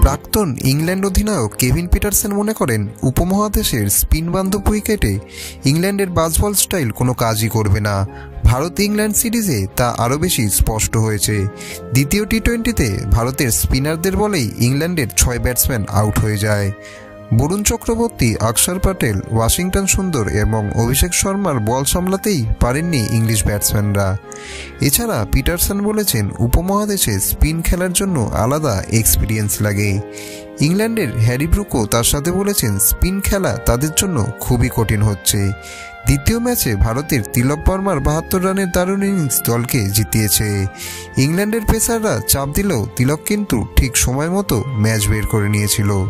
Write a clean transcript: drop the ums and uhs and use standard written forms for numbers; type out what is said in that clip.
প্রাক্তন ইংল্যান্ড অধিনায়ক Kevin Pietersen মনে করেন উপমহাদেশের স্পিন বান্ধব উইকেটে ইংল্যান্ডের বাজবল স্টাইল কোনো কাজই করবে না। ভারত ইংল্যান্ড সিরিজে তা আরও বেশি স্পষ্ট হয়েছে। দ্বিতীয় টি-20তে ভারতের স্পিনারদের বলেই ইংল্যান্ডের 6 ব্যাটসম্যান আউট হয়ে যায়। বরুণ চক্রবর্তী, অক্ষর প্যাটেল, ওয়াশিংটন সুন্দর এবং অভিষেক শর্মার বল সামলাতেই পারেননি ইংলিশ ব্যাটসম্যানরা। এছাড়া পিটারসেন বলেছেন উপমহাদেশে স্পিন খেলার জন্য আলাদা এক্সপিরিয়েন্স লাগে। ইংল্যান্ডের হ্যারি ব্রুকও তার সাথে বলেছেন স্পিন খেলা তাদের জন্য খুবই কঠিন হচ্ছে। দ্বিতীয় ম্যাচে ভারতের তিলক বর্মার 72 রানের দারুণ ইনিংস দলকে জিতিয়েছে। ইংল্যান্ডের পেসাররা চাপ দিলেও তিলক কিন্তু ঠিক সময় মতো ম্যাচ বের করে নিয়েছিল।